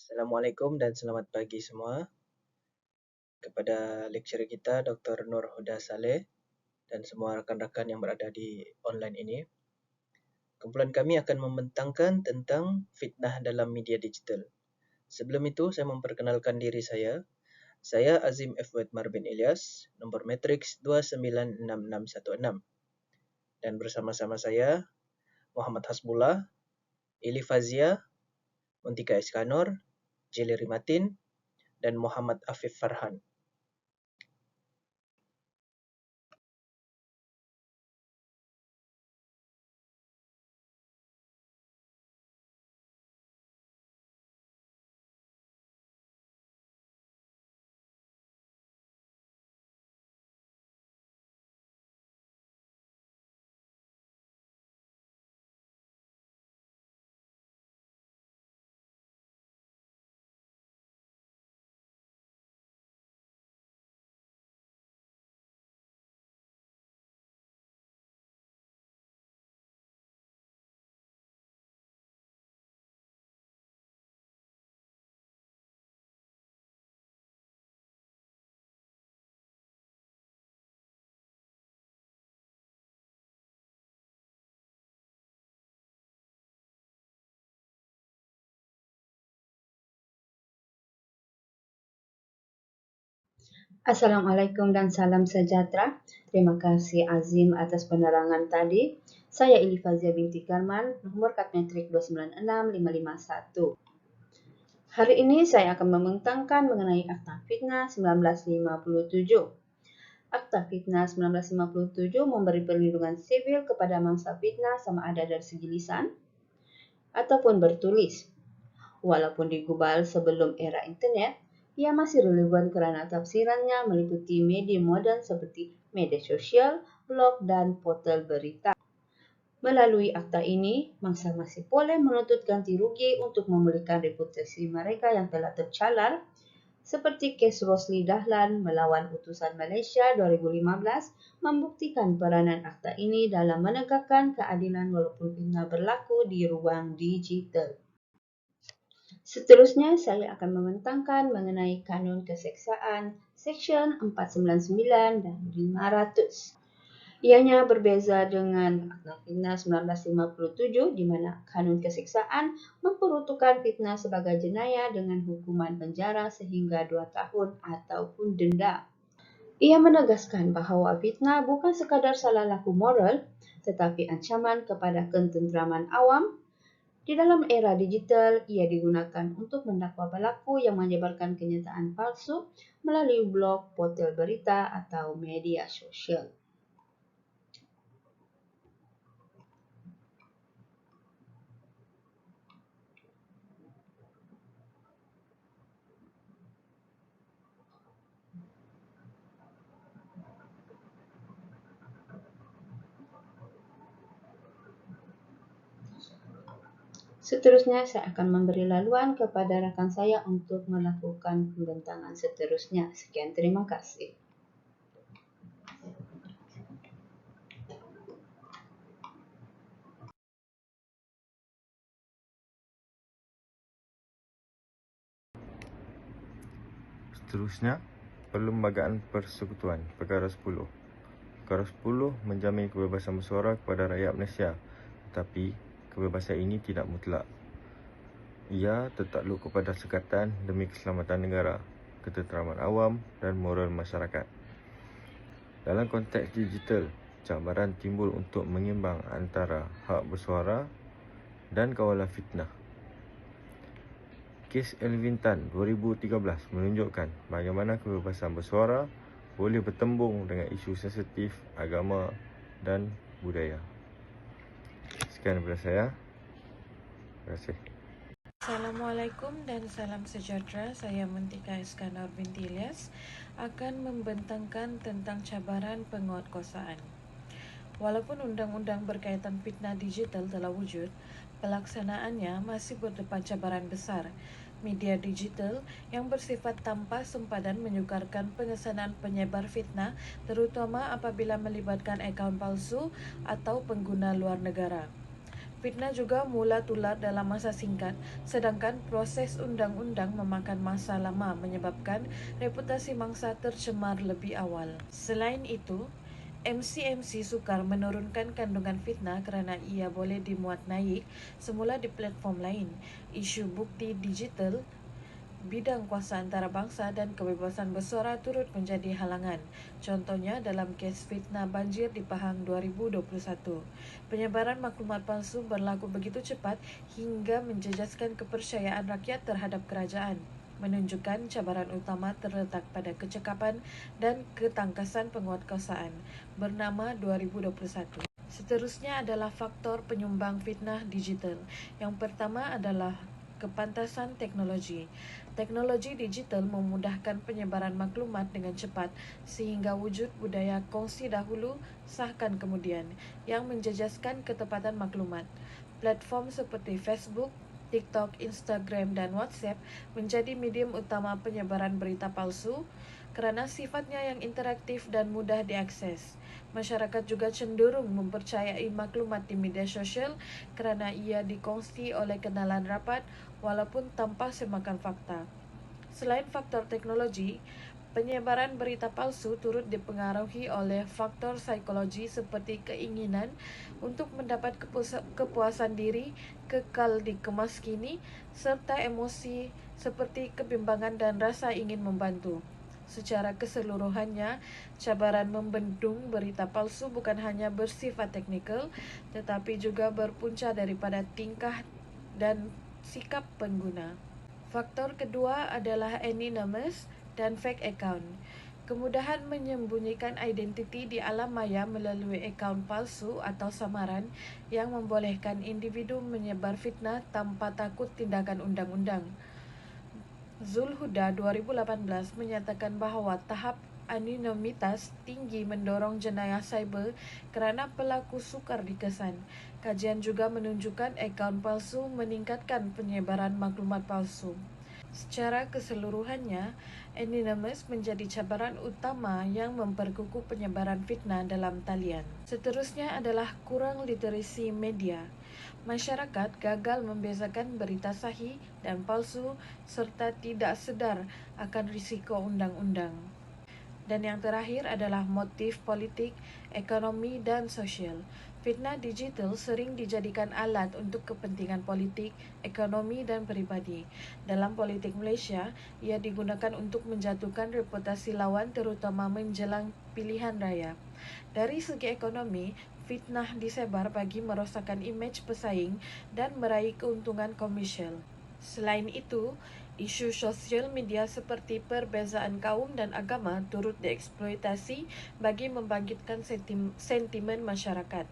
Assalamualaikum dan selamat pagi semua kepada lecturer kita Dr. Nur Huda Saleh dan semua rakan-rakan yang berada di online ini. Kumpulan kami akan membentangkan tentang fitnah dalam media digital. Sebelum itu, saya memperkenalkan diri saya. Saya Azim F. Marbin Ilyas, nombor matriks 296616. Dan bersama-sama saya, Muhammad Hasbullah, Ili Fazia, Muntika Iskanur, Jeli Rimatin, dan Muhammad Afif Farhan. Assalamualaikum dan salam sejahtera. Terima kasih Azim atas penerangan tadi. Saya Ili Fazia binti Karman, nomor kad metrik 296551. Hari ini saya akan membentangkan mengenai Akta Fitnah 1957. Akta Fitnah 1957 memberi perlindungan sivil kepada mangsa fitnah sama ada dari segi lisan ataupun bertulis. Walaupun digubal sebelum era internet, ia masih relevan kerana tafsirannya meliputi media moden seperti media sosial, blog dan portal berita. Melalui akta ini, mangsa masih boleh menuntut ganti rugi untuk memulihkan reputasi mereka yang telah tercalar, seperti kes Rosli Dahlan melawan Utusan Malaysia 2015 membuktikan peranan akta ini dalam menegakkan keadilan walaupun fitnah berlaku di ruang digital. Seterusnya, saya akan membentangkan mengenai Kanun Keseksaan Seksyen 499 dan 500. Ianya berbeza dengan Akta Fitnah 1957 di mana Kanun Keseksaan memperuntukkan fitnah sebagai jenayah dengan hukuman penjara sehingga 2 tahun ataupun denda. Ia menegaskan bahawa fitnah bukan sekadar salah laku moral tetapi ancaman kepada ketenteraman awam. Di dalam era digital, ia digunakan untuk mendakwa pelaku yang menyebarkan kenyataan palsu melalui blog, portal berita atau media sosial. Seterusnya, saya akan memberi laluan kepada rakan saya untuk melakukan pembentangan seterusnya. Sekian, terima kasih. Seterusnya, Perlembagaan Persekutuan, Perkara 10. Perkara 10 menjamin kebebasan bersuara kepada rakyat Malaysia, tetapi kebebasan ini tidak mutlak. Ia tertakluk kepada sekatan demi keselamatan negara, ketenteraman awam dan moral masyarakat. Dalam konteks digital, cabaran timbul untuk mengimbang antara hak bersuara dan kawalan fitnah. Kes Elvin Tan 2013 menunjukkan bagaimana kebebasan bersuara boleh bertembung dengan isu sensitif agama dan budaya. Sekian daripada saya. Terima kasih. Assalamualaikum dan salam sejahtera. Saya Muntika Iskanur binti Ilyas akan membentangkan tentang cabaran penguatkuasaan. Walaupun undang-undang berkaitan fitnah digital telah wujud, pelaksanaannya masih berdepan cabaran besar. Media digital yang bersifat tanpa sempadan menyukarkan pengesanan penyebar fitnah, terutama apabila melibatkan akaun palsu atau pengguna luar negara. Fitnah juga mula tular dalam masa singkat, sedangkan proses undang-undang memakan masa lama menyebabkan reputasi mangsa tercemar lebih awal. Selain itu, MC sukar menurunkan kandungan fitnah kerana ia boleh dimuat naik semula di platform lain. Isu bukti digital, bidang kuasa antarabangsa dan kebebasan bersuara turut menjadi halangan. Contohnya dalam kes fitnah banjir di Pahang 2021. Penyebaran maklumat palsu berlaku begitu cepat hingga menjejaskan kepercayaan rakyat terhadap kerajaan, menunjukkan cabaran utama terletak pada kecekapan dan ketangkasan penguatkuasaan bernama 2021. Seterusnya adalah faktor penyumbang fitnah digital. Yang pertama adalah kepantasan teknologi. Teknologi digital memudahkan penyebaran maklumat dengan cepat sehingga wujud budaya kongsi dahulu, sahkan kemudian yang menjejaskan ketepatan maklumat. Platform seperti Facebook, TikTok, Instagram, dan WhatsApp menjadi medium utama penyebaran berita palsu kerana sifatnya yang interaktif dan mudah diakses. Masyarakat juga cenderung mempercayai maklumat di media sosial kerana ia dikongsi oleh kenalan rapat walaupun tanpa semakan fakta. Selain faktor teknologi, penyebaran berita palsu turut dipengaruhi oleh faktor psikologi seperti keinginan untuk mendapat kepuasan diri, kekal dikemaskini, serta emosi seperti kebimbangan dan rasa ingin membantu. Secara keseluruhannya, cabaran membendung berita palsu bukan hanya bersifat teknikal, tetapi juga berpunca daripada tingkah dan sikap pengguna. Faktor kedua adalah anonymous dan fake account. Kemudahan menyembunyikan identiti di alam maya melalui akaun palsu atau samaran yang membolehkan individu menyebar fitnah tanpa takut tindakan undang-undang. Zulhuda 2018 menyatakan bahawa tahap anonimitas tinggi mendorong jenayah cyber kerana pelaku sukar dikesan. Kajian juga menunjukkan akaun palsu meningkatkan penyebaran maklumat palsu. Secara keseluruhannya, anonymous menjadi cabaran utama yang memperkukuh penyebaran fitnah dalam talian. Seterusnya adalah kurang literasi media. Masyarakat gagal membezakan berita sahih dan palsu serta tidak sedar akan risiko undang-undang. Dan yang terakhir adalah motif politik, ekonomi dan sosial. Fitnah digital sering dijadikan alat untuk kepentingan politik, ekonomi dan peribadi. Dalam politik Malaysia, ia digunakan untuk menjatuhkan reputasi lawan terutama menjelang pilihan raya. Dari segi ekonomi, fitnah disebar bagi merosakkan imej pesaing dan meraih keuntungan komersial. Selain itu, isu sosial media seperti perbezaan kaum dan agama turut dieksploitasi bagi membangkitkan sentimen masyarakat.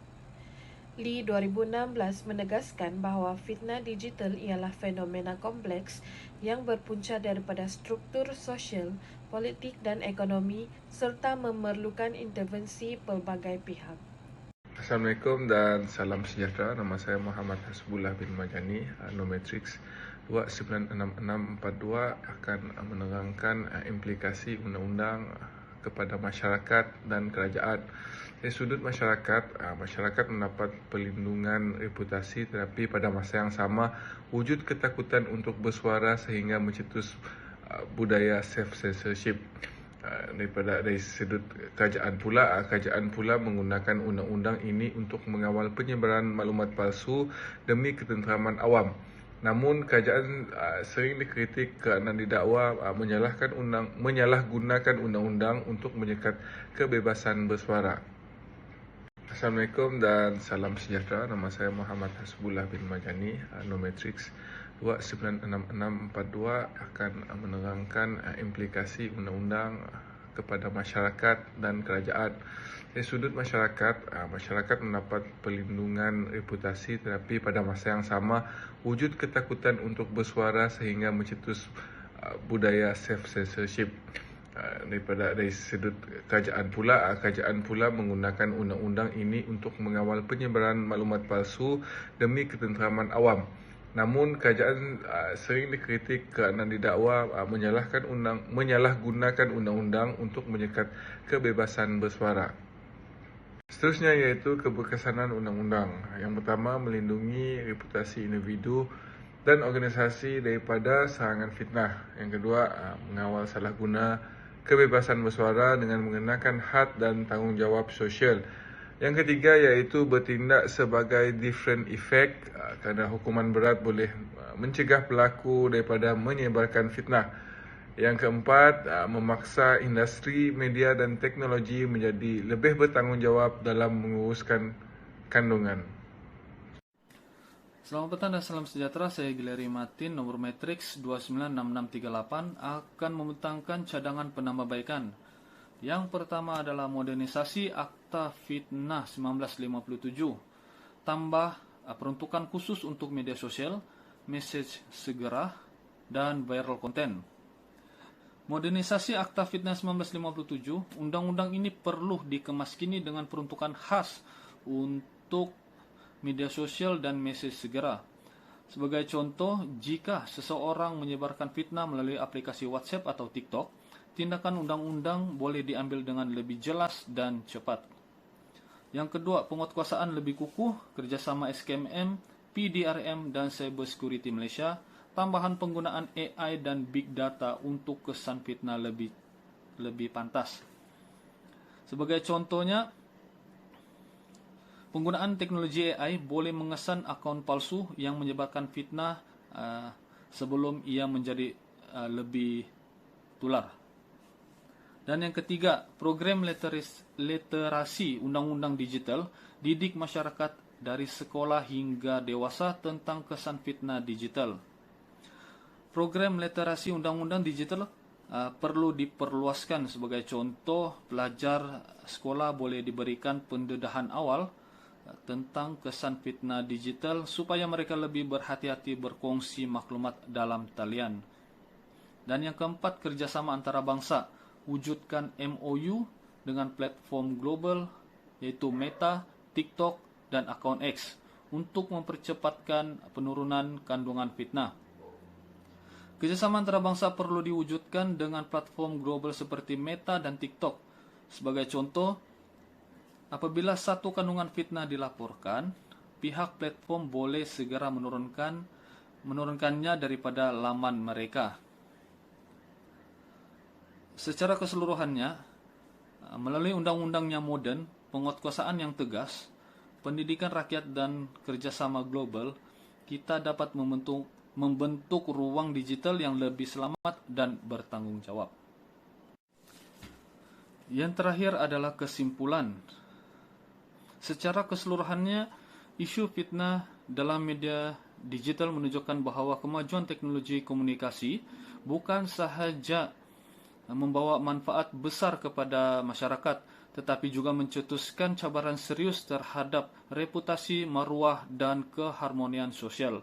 Lee 2016 menegaskan bahawa fitnah digital ialah fenomena kompleks yang berpunca daripada struktur sosial, politik dan ekonomi serta memerlukan intervensi pelbagai pihak. Assalamualaikum dan salam sejahtera. Nama saya Muhammad Hasbullah bin Majani, Nomatrix 296642 akan menerangkan implikasi undang-undang kepada masyarakat dan kerajaan. Dari sudut masyarakat, masyarakat mendapat perlindungan reputasi tetapi pada masa yang sama wujud ketakutan untuk bersuara sehingga mencetus budaya self-censorship. Dari sudut kerajaan pula menggunakan undang-undang ini untuk mengawal penyebaran maklumat palsu demi ketenteraman awam. Namun kerajaan sering dikritik kerana didakwa menyalahgunakan undang-undang untuk menyekat kebebasan bersuara. Assalamualaikum dan salam sejahtera. Nama saya Muhammad Hasbullah bin Majani, Nomatrix 296642 akan menerangkan implikasi undang-undang kepada masyarakat dan kerajaan. Dari sudut masyarakat, masyarakat mendapat perlindungan reputasi tetapi pada masa yang sama wujud ketakutan untuk bersuara sehingga mencetus budaya self-censorship. Dari sudut kerajaan pula menggunakan undang-undang ini untuk mengawal penyebaran maklumat palsu demi ketenteraman awam. Namun kerajaan sering dikritik kerana didakwa menyalahgunakan undang-undang untuk menyekat kebebasan bersuara. Seterusnya yaitu keberkesanan undang-undang. Yang pertama, melindungi reputasi individu dan organisasi daripada serangan fitnah. Yang kedua, mengawal salah guna kebebasan bersuara dengan mengenakan had dan tanggungjawab sosial. Yang ketiga yaitu bertindak sebagai deterrent effect, kerana hukuman berat boleh mencegah pelaku daripada menyebarkan fitnah. Yang keempat, memaksa industri media dan teknologi menjadi lebih bertanggungjawab dalam menguruskan kandungan. Selamat petang dan salam sejahtera. Saya Gileri Martin, nomor matriks 296638 akan membentangkan cadangan penambahbaikan. Yang pertama adalah modernisasi Akta Fitnah 1957. Tambah peruntukan khusus untuk media sosial, message segera, dan viral content. Modernisasi Akta Fitnah 1957, undang-undang ini perlu dikemaskini dengan peruntukan khas untuk media sosial dan mesej segera. Sebagai contoh, jika seseorang menyebarkan fitnah melalui aplikasi WhatsApp atau TikTok, tindakan undang-undang boleh diambil dengan lebih jelas dan cepat. Yang kedua, penguatkuasaan lebih kukuh, kerjasama SKMM, PDRM, dan Cyber Security Malaysia. Tambahan penggunaan AI dan Big Data untuk kesan fitnah lebih pantas. Sebagai contohnya, penggunaan teknologi AI boleh mengesan akaun palsu yang menyebarkan fitnah sebelum ia menjadi lebih tular. Dan yang ketiga, program literasi undang-undang digital, didik masyarakat dari sekolah hingga dewasa tentang kesan fitnah digital. Program literasi undang-undang digital perlu diperluaskan. Sebagai contoh, pelajar sekolah boleh diberikan pendedahan awal tentang kesan fitnah digital supaya mereka lebih berhati-hati berkongsi maklumat dalam talian. Dan yang keempat, kerjasama antarabangsa. Wujudkan MOU dengan platform global yaitu Meta, TikTok, dan akaun X untuk mempercepatkan penurunan kandungan fitnah. Kerjasama antarabangsa perlu diwujudkan dengan platform global seperti Meta dan TikTok. Sebagai contoh, apabila satu kandungan fitnah dilaporkan, pihak platform boleh segera menurunkannya daripada laman mereka. Secara keseluruhannya, melalui undang-undang yang moden, penguatkuasaan yang tegas, pendidikan rakyat dan kerjasama global, kita dapat membentuk ruang digital yang lebih selamat dan bertanggung jawab. Yang terakhir adalah kesimpulan. Secara keseluruhannya, isu fitnah dalam media digital menunjukkan bahawa kemajuan teknologi komunikasi bukan sahaja membawa manfaat besar kepada masyarakat, tetapi juga mencetuskan cabaran serius terhadap reputasi, maruah dan keharmonian sosial.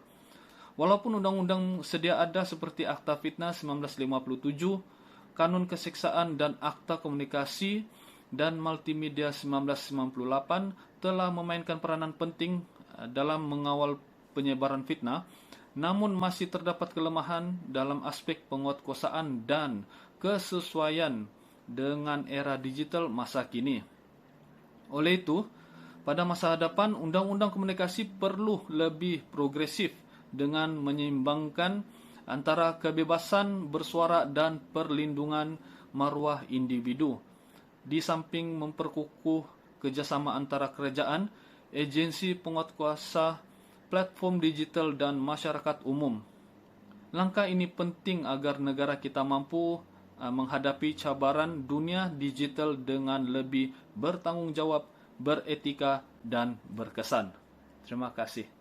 Walaupun undang-undang sedia ada seperti Akta Fitnah 1957, Kanun Keseksaan dan Akta Komunikasi dan Multimedia 1998 telah memainkan peranan penting dalam mengawal penyebaran fitnah, namun masih terdapat kelemahan dalam aspek penguatkuasaan dan kesesuaian dengan era digital masa kini. Oleh itu, pada masa hadapan, undang-undang komunikasi perlu lebih progresif dengan menyeimbangkan antara kebebasan bersuara dan perlindungan maruah individu. Di samping memperkukuh kerjasama antara kerajaan, agensi penguatkuasa, platform digital dan masyarakat umum. Langkah ini penting agar negara kita mampu menghadapi cabaran dunia digital dengan lebih bertanggungjawab, beretika dan berkesan. Terima kasih.